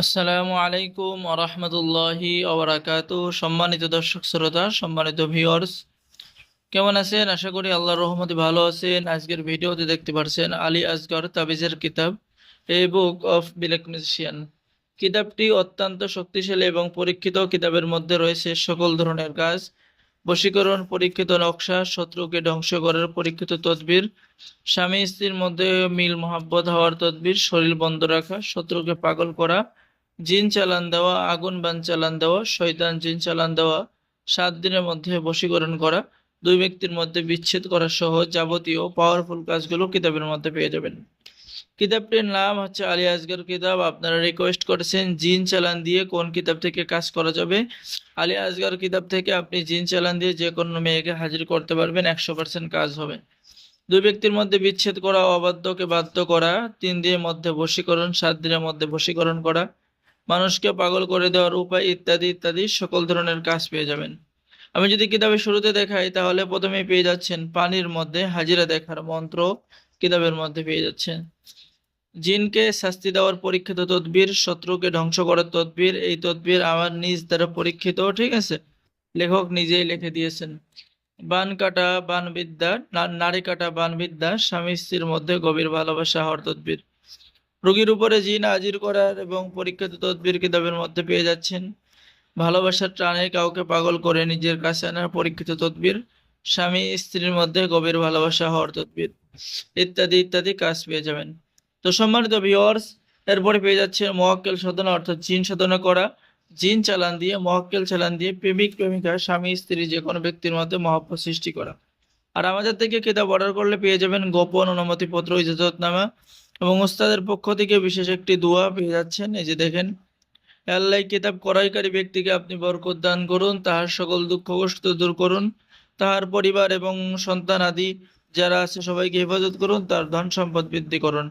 আসসালামু আলাইকুম আরহামতুল্লাহি ওবারাকাতু। সম্মানিত দর্শক শ্রোতা, সম্মানিত ভিউয়ার্স, কেমন আছেন? আশা করি আল্লাহর রহমতে ভালো আছেন। আজকের ভিডিওতে দেখতে পাচ্ছেন আলী আসগর তাবিজের কিতাব এ বুক অফ ব্ল্যাক ম্যাজিশিয়ান। কিতাবটি অত্যন্ত শক্তিশালী এবং পরীক্ষিত। কিতাবের মধ্যে রয়েছে সকল ধরনের কাজ, বশীকরণ, পরীক্ষিত নকশা, শত্রুকে ধ্বংস করার পরীক্ষিত তদবির, স্বামী স্ত্রীর মধ্যে মিল মহাব্বত হওয়ার তদবির, শরীর বন্ধ রাখা, শত্রুকে পাগল করা, জিন চালান দেওয়া, আগুন বান চালান দেওয়া, শয়তান জিন চালান দেওয়া, 7 দিনের মধ্যে বশীকরণ করা, দুই ব্যক্তির মধ্যে বিচ্ছেদ করা সহ যাবতীয় পাওয়ারফুল কাজগুলো কিতাবের মধ্যে পেয়ে যাবেন। কিতাবটির নাম হচ্ছে আলী আসগর কিতাব। আপনারা রিকোয়েস্ট করেছেন জিন চালান দিয়ে কোন কিতাব থেকে কাজ করা যাবে। আলী আসগর কিতাব থেকে আপনি জিন চালান দিয়ে যে কোনো মেয়েকে হাজির করতে পারবেন, 100% কাজ হবে। দুই ব্যক্তির মধ্যে বিচ্ছেদ করা, অবাধ্যকে বাধ্য করা, 3 দিনের মধ্যে বশীকরণ, 7 দিনের মধ্যে বশীকরণ করা, মানুষকে পাগল করে দেওয়ার উপায় ইত্যাদি ইত্যাদি সকল ধরনের কাজ পেয়ে যাবেন। আমি যদি কিতাবের শুরুতে দেখাই তাহলে প্রথমেই পেয়ে যাচ্ছেন পানির মধ্যে হাজিরা দেখার মন্ত্র, কিতাবের মধ্যে পেয়ে যাচ্ছেন। জিনকে শাস্তি দেওয়ার পরীক্ষিত তদবির, শত্রুকে ধ্বংস করার তদবির। এই তদবির আমার নিজ দ্বারা পরীক্ষিত, ঠিক আছে, লেখক নিজেই লিখে দিয়েছেন। বান কাটা বান বিদ্যা, নারী কাটা বান বিদ্যা, স্বামী স্ত্রীর মধ্যে গভীর ভালোবাসা হওয়ার তদবির। রোগীর উপরে জিন হাজির করার এবং পরীক্ষিত তদবির কিতাবের মধ্যে পেয়ে যাচ্ছেন। ভালোবাসার টানে কাউকে পাগল করে নিজের কাছে আনার পরীক্ষিত তদবির, স্বামী স্ত্রীর মধ্যে গভীর ভালোবাসা হওয়ার তদবির, ইত্যাদি ইত্যাদি কাজ পেয়ে যাবেন। তো সম্মানিত ভিউয়ার্স, এরপরে পেয়ে যাচ্ছে মোয়াক্কেল সাধনা, অর্থাৎ জিন সাধনা করা। জিন চালান দিয়ে, মোয়াক্কেল চালান দিয়ে প্রেমিক প্রেমিকা, স্বামী স্ত্রী যে কোনো ব্যক্তির মধ্যে মহব্বত সৃষ্টি করা। আর আমাদের থেকে কিতাব অর্ডার করলে পেয়ে যাবেন গোপন অনুমতিপত্র, ইজাজতনামা এবং ওস্তাদের পক্ষ থেকে বিশেষ একটি দোয়া পেয়ে যাচ্ছেন। এই যে দেখেন, আল্লাহ কিতাব ক্রয়কারী ব্যক্তিকে আপনি বরকত দান করুন, তাহার সকল দুঃখ কষ্ট দূর করুন, তাহার পরিবার এবং সন্তান আদি যারা আছে সবাইকে হেফাজত করুন, তার ধন সম্পদ বৃদ্ধি করুন।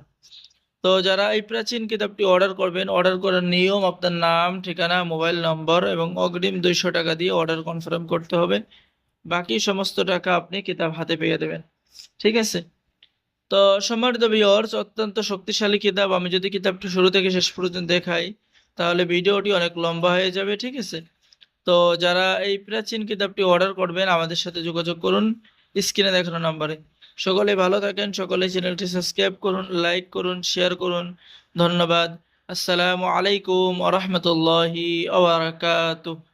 তো যারা এই প্রাচীন কিতাবটি অর্ডার করবেন, অর্ডার করার নিয়ম আপনার নাম, ঠিকানা, মোবাইল নম্বর এবং অগ্রিম 200 টাকা দিয়ে অর্ডার কনফার্ম করতে হবে। বাকি সমস্ত টাকা আপনি কিতাব হাতে পেয়ে দেবেন, ঠিক আছে? তো সম্মানিত ভিউয়ার্স, অত্যন্ত শক্তিশালী কিতাব। আমি যদি কিতাবটি শুরু থেকে শেষ পর্যন্ত দেখাই তাহলে ভিডিওটি অনেক লম্বা হয়ে যাবে, ঠিক আছে? তো যারা এই প্রাচীন কিতাবটি অর্ডার করবেন আমাদের সাথে যোগাযোগ করুন স্ক্রিনে দেখানো নম্বরে। সকলে ভালো থাকেন, সকলে চ্যানেলটি সাবস্ক্রাইব করুন, লাইক করুন, শেয়ার করুন। ধন্যবাদ। আসসালামু আলাইকুম ওয়া রাহমাতুল্লাহি ওয়া বারাকাতুহু।